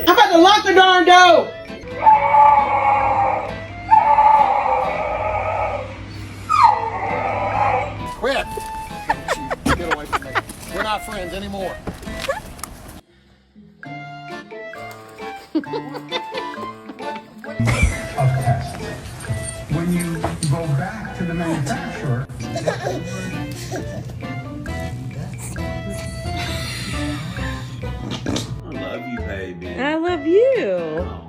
I'm about to lock the darn door. Quit! Get away from me. We're not friends anymore. Of tests. When you go back to the manufacturer, I love you, baby. I love you.